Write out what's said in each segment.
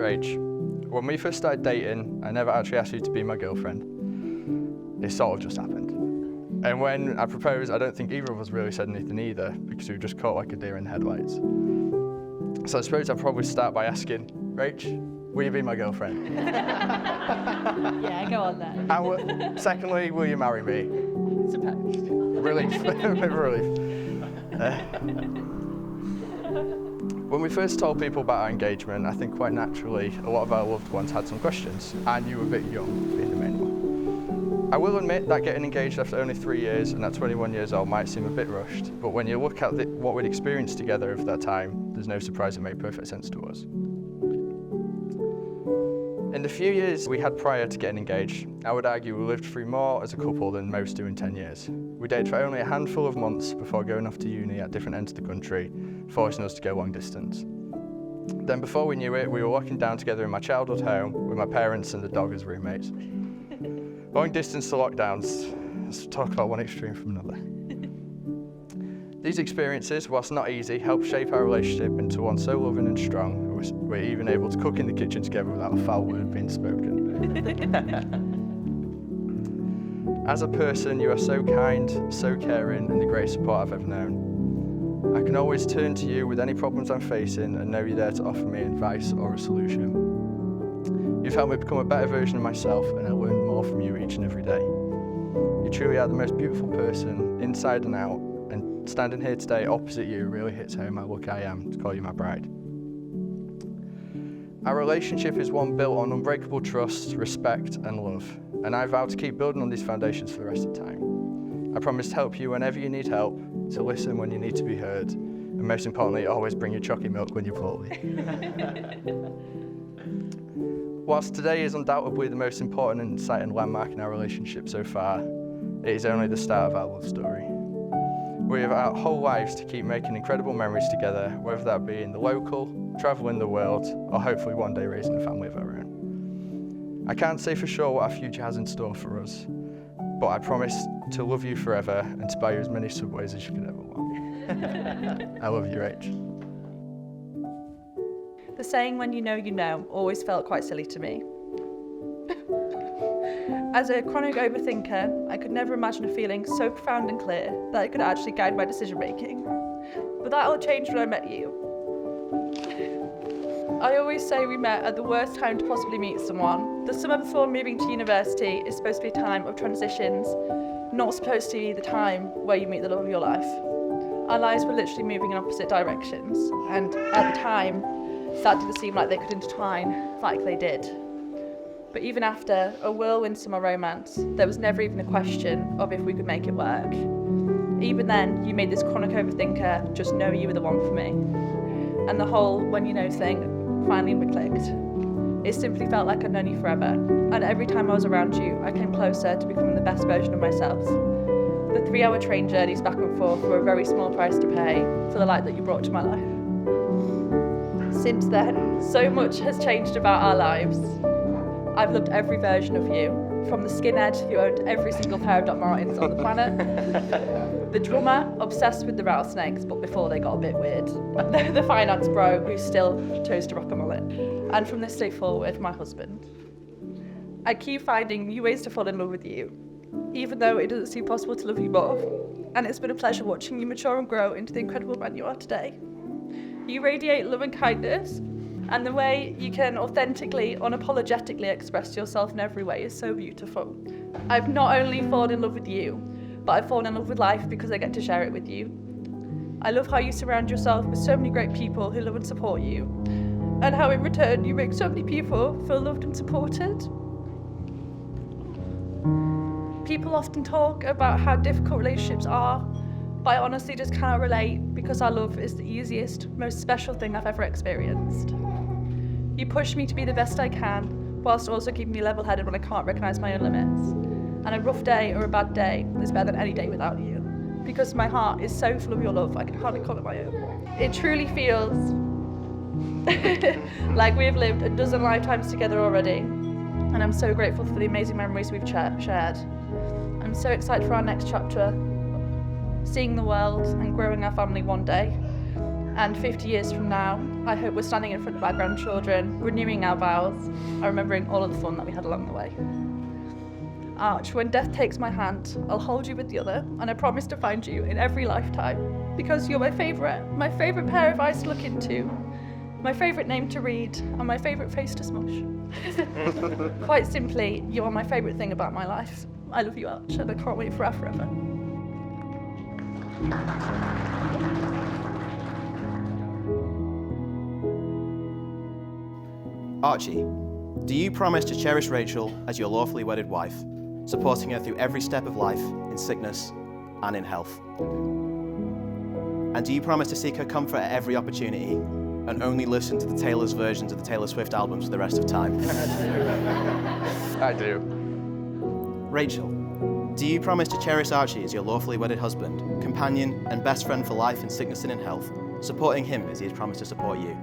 Rach, when we first started dating, I never actually asked you to be my girlfriend. It sort of just happened. And when I proposed, I don't think either of us really said anything either, because we were just caught like a deer in the headlights. So I suppose I'd probably start by asking, Rach, will you be my girlfriend? Yeah, go on then. And secondly, will you marry me? Suppose. Relief. Relief. When we first told people about our engagement, I think quite naturally a lot of our loved ones had some questions, and you were a bit young, being the main one. I will admit that getting engaged after only 3 years and at 21 years old might seem a bit rushed, but when you look at what we'd experienced together over that time, there's no surprise it made perfect sense to us. In the few years we had prior to getting engaged, I would argue we lived through more as a couple than most do in 10 years. We dated for only a handful of months before going off to uni at different ends of the country, forcing us to go long distance. Then before we knew it, we were walking down together in my childhood home with my parents and the dog as roommates. Long distance to lockdowns, let's talk about one extreme from another. These experiences, whilst not easy, helped shape our relationship into one so loving and strong, we're even able to cook in the kitchen together without a foul word being spoken. As a person, you are so kind, so caring, and the greatest support I've ever known. I can always turn to you with any problems I'm facing and know you're there to offer me advice or a solution. You've helped me become a better version of myself, and I learn more from you each and every day. You truly are the most beautiful person, inside and out, and standing here today opposite you really hits home how lucky I am to call you my bride. Our relationship is one built on unbreakable trust, respect, and love, and I vow to keep building on these foundations for the rest of the time. I promise to help you whenever you need help, to listen when you need to be heard, and most importantly, always bring your chocolate milk when you're poorly. Whilst today is undoubtedly the most important and exciting landmark in our relationship so far, it is only the start of our love story. We have our whole lives to keep making incredible memories together, whether that be in the local, travelling the world, or hopefully one day raising a family of our own. I can't say for sure what our future has in store for us, but I promise to love you forever and to buy you as many Subways as you could ever want. I love you, Rach. The saying, when you know, always felt quite silly to me. As a chronic overthinker, I could never imagine a feeling so profound and clear that it could actually guide my decision making. But that all changed when I met you. I always say we met at the worst time to possibly meet someone. The summer before moving to university is supposed to be a time of transitions, not supposed to be the time where you meet the love of your life. Our lives were literally moving in opposite directions, and at the time, that didn't seem like they could intertwine like they did. But even after a whirlwind summer romance, there was never even a question of if we could make it work. Even then, you made this chronic overthinker just know you were the one for me. And the whole when you know thing finally clicked. It simply felt like I'd known you forever. And every time I was around you, I came closer to becoming the best version of myself. The 3-hour train journeys back and forth were a very small price to pay for the light that you brought to my life. Since then, so much has changed about our lives. I've loved every version of you, from the skinhead who owned every single pair of Doc Martens on the planet, the drummer obsessed with the rattlesnakes but before they got a bit weird, the finance bro who still chose to rock a mullet, and from this day forward, my husband. I keep finding new ways to fall in love with you, even though it doesn't seem possible to love you more, and it's been a pleasure watching you mature and grow into the incredible man you are today. You radiate love and kindness, and the way you can authentically, unapologetically express yourself in every way is so beautiful. I've not only fallen in love with you, but I've fallen in love with life because I get to share it with you. I love how you surround yourself with so many great people who love and support you, and how in return you make so many people feel loved and supported. People often talk about how difficult relationships are, but I honestly just cannot relate because our love is the easiest, most special thing I've ever experienced. You push me to be the best I can, whilst also keeping me level-headed when I can't recognise my own limits. And a rough day or a bad day is better than any day without you, because my heart is so full of your love I can hardly call it my own. It truly feels like we have lived a dozen lifetimes together already, and I'm so grateful for the amazing memories we've shared. I'm so excited for our next chapter, seeing the world and growing our family one day. And 50 years from now, I hope we're standing in front of our grandchildren, renewing our vows, and remembering all of the fun that we had along the way. Arch, when death takes my hand, I'll hold you with the other, and I promise to find you in every lifetime, because you're my favourite pair of eyes to look into, my favourite name to read, and my favourite face to smush. Quite simply, you are my favourite thing about my life. I love you, Arch, and I can't wait for our forever. Archie, do you promise to cherish Rachel as your lawfully wedded wife, supporting her through every step of life, in sickness and in health? And do you promise to seek her comfort at every opportunity and only listen to the Taylor's versions of the Taylor Swift albums for the rest of time? I do. Rachel, do you promise to cherish Archie as your lawfully wedded husband, companion and best friend for life in sickness and in health, supporting him as he has promised to support you?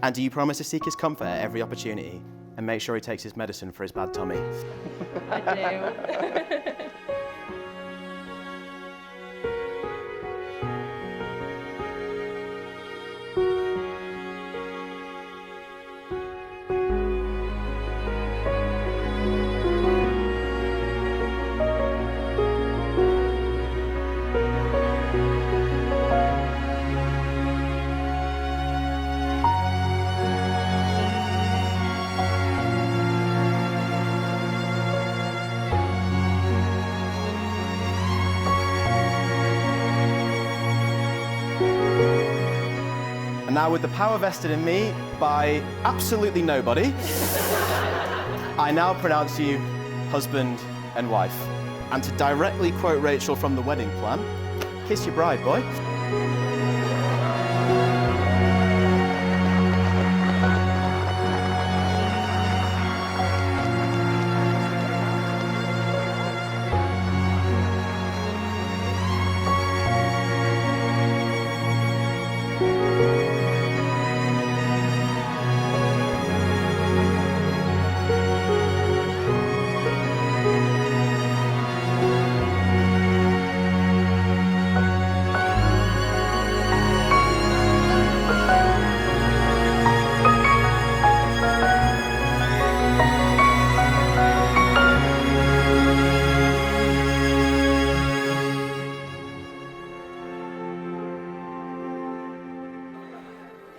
And do you promise to seek his comfort at every opportunity and make sure he takes his medicine for his bad tummy? I do. And now, with the power vested in me by absolutely nobody, I now pronounce you husband and wife. And to directly quote Rachel from the wedding plan, kiss your bride, boy.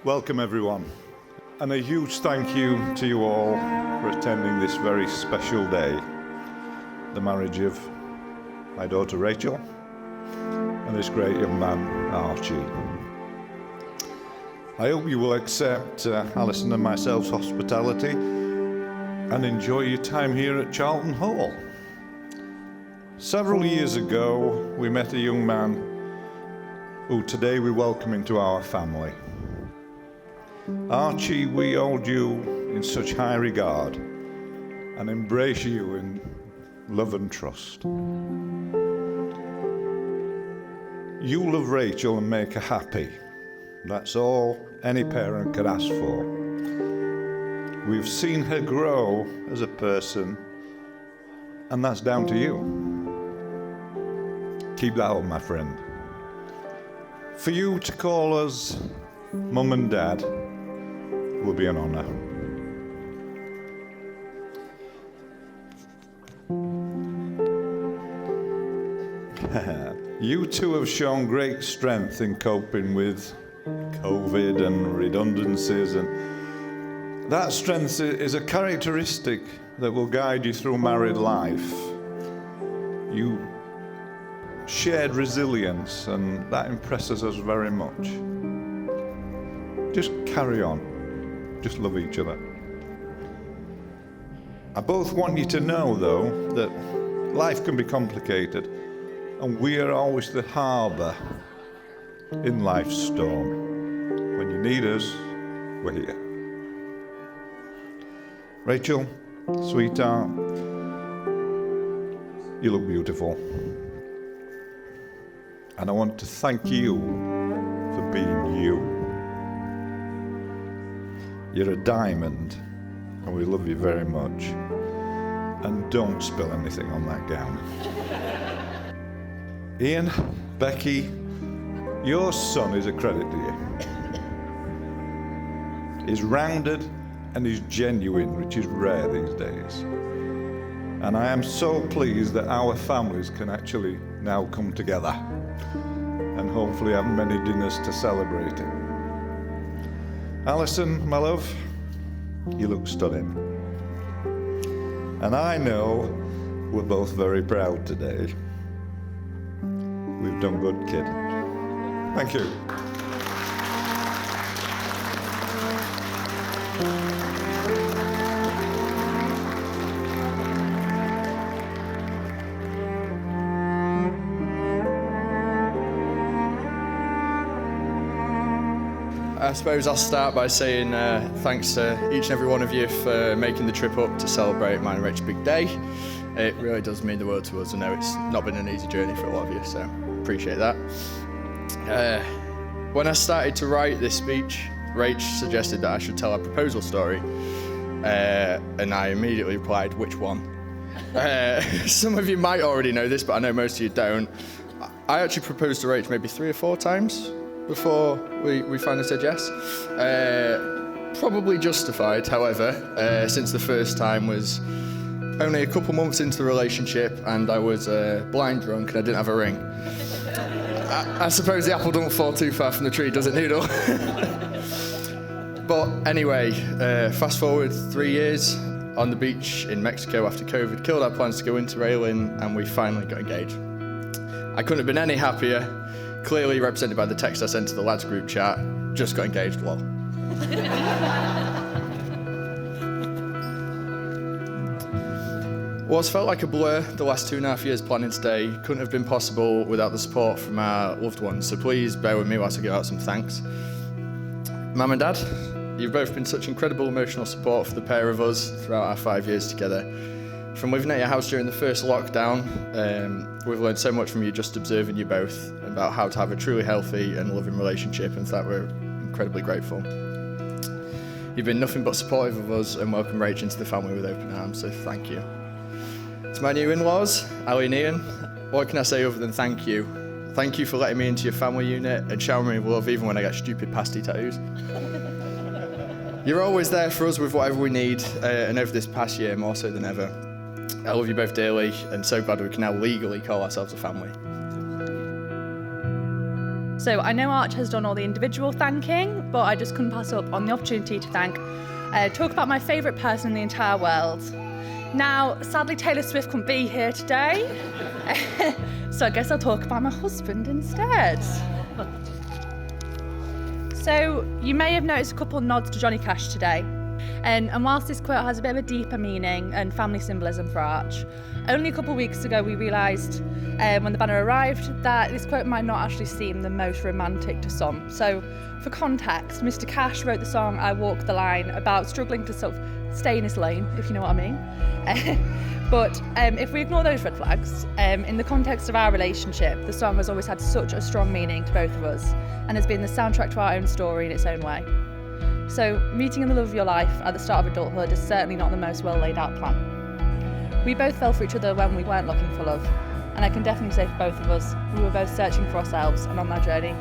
Welcome everyone, and a huge thank you to you all for attending this very special day, the marriage of my daughter Rachel and this great young man Archie. I hope you will accept Alison and myself's hospitality and enjoy your time here at Charlton Hall. Several years ago we met a young man who today we welcome into our family. Archie, we hold you in such high regard and embrace you in love and trust. You love Rachel and make her happy. That's all any parent could ask for. We've seen her grow as a person, and that's down to you. Keep that up, my friend. For you to call us Mum and Dad will be an honour. You two have shown great strength in coping with COVID and redundancies, and that strength is a characteristic that will guide you through married life. You shared resilience, and that impresses us very much. Just carry on. Just love each other. I both want you to know, though, that life can be complicated, and we are always the harbour in life's storm. When you need us, we're here. Rachel, sweetheart, you look beautiful. And I want to thank you for being you. You're a diamond, and we love you very much. And don't spill anything on that gown. Ian, Becky, Your son is a credit to you. He's rounded and he's genuine, which is rare these days. And I am so pleased that our families can actually now come together and hopefully have many dinners to celebrate it. Alison, my love, you look stunning. And I know we're both very proud today. We've done good, kid. Thank you. I suppose I'll start by saying thanks to each and every one of you for making the trip up to celebrate mine and Rachel's big day. It really does mean the world to us. I know it's not been an easy journey for a lot of you, so appreciate that. When I started to write this speech, Rach suggested that I should tell a proposal story, and I immediately replied, which one? Some of you might already know this, but I know most of you don't. I actually proposed to Rach maybe 3 or 4 times before we finally said yes. Probably justified, however, since the first time was only a couple months into the relationship and I was blind drunk and I didn't have a ring. I suppose the apple don't fall too far from the tree, does it, Noodle? But anyway, fast forward 3 years on the beach in Mexico after COVID killed our plans to go interrailing, and we finally got engaged. I couldn't have been any happier. Clearly represented by the text I sent to the lads group chat, just got engaged, lol. What's felt like a blur the last 2.5 years planning today couldn't have been possible without the support from our loved ones, so please bear with me whilst I give out some thanks. Mum and Dad, you've both been such incredible emotional support for the pair of us throughout our 5 years together. From living at your house during the first lockdown, we've learned so much from you just observing you both about how to have a truly healthy and loving relationship, and for that we're incredibly grateful. You've been nothing but supportive of us and welcomed Rach into the family with open arms, so thank you. To my new in-laws, Ali and Ian, what can I say other than thank you? Thank you for letting me into your family unit and showering me with love even when I get stupid pasty tattoos. You're always there for us with whatever we need, and over this past year more so than ever. I love you both dearly and so glad we can now legally call ourselves a family. So I know Arch has done all the individual thanking, but I just couldn't pass up on the opportunity to talk about my favourite person in the entire world. Now, sadly Taylor Swift couldn't be here today, so I guess I'll talk about my husband instead. So you may have noticed a couple of nods to Johnny Cash today. And whilst this quote has a bit of a deeper meaning and family symbolism for Arch, only a couple of weeks ago we realised when the banner arrived that this quote might not actually seem the most romantic to some. So for context, Mr. Cash wrote the song I Walk the Line about struggling to sort of stay in his lane, if you know what I mean. But if we ignore those red flags, in the context of our relationship, the song has always had such a strong meaning to both of us and has been the soundtrack to our own story in its own way. So meeting in the love of your life at the start of adulthood is certainly not the most well laid out plan. We both fell for each other when we weren't looking for love, and I can definitely say for both of us, we were both searching for ourselves and on that journey,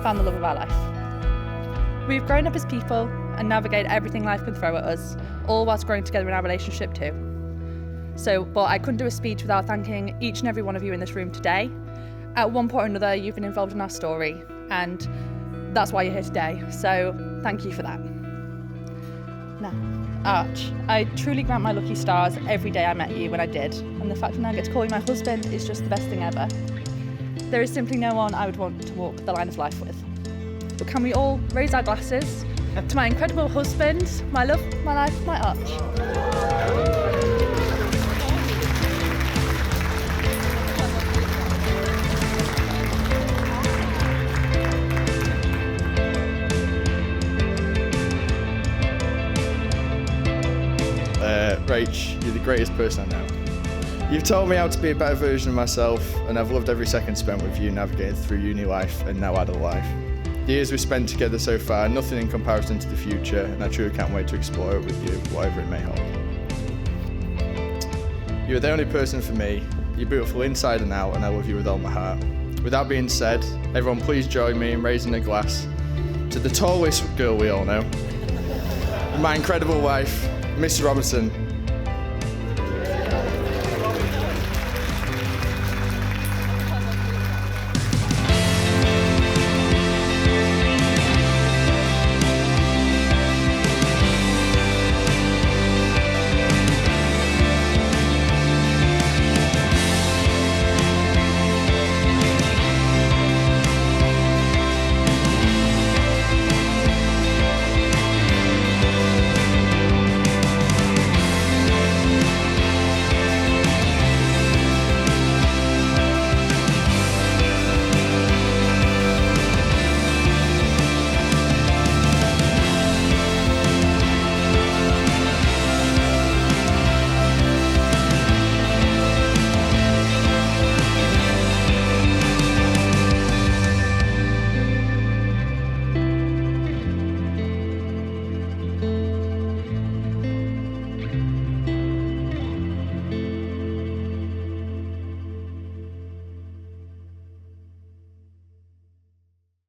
found the love of our life. We've grown up as people and navigate everything life can throw at us, all whilst growing together in our relationship too. But I couldn't do a speech without thanking each and every one of you in this room today. At one point or another, you've been involved in our story, and that's why you're here today, so thank you for that. Now, Arch, I truly grant my lucky stars every day I met you when I did, and the fact that I now get to call you my husband is just the best thing ever. There is simply no one I would want to walk the line of life with. But can we all raise our glasses to my incredible husband, my love, my life, my Arch. Rach, you're the greatest person I know. You've taught me how to be a better version of myself, and I've loved every second spent with you navigating through uni life and now adult life. The years we've spent together so far, nothing in comparison to the future, and I truly can't wait to explore it with you, whatever it may hold. You're the only person for me. You're beautiful inside and out, and I love you with all my heart. With that being said, everyone please join me in raising a glass to the tallest girl we all know, my incredible wife, Mrs. Robertson.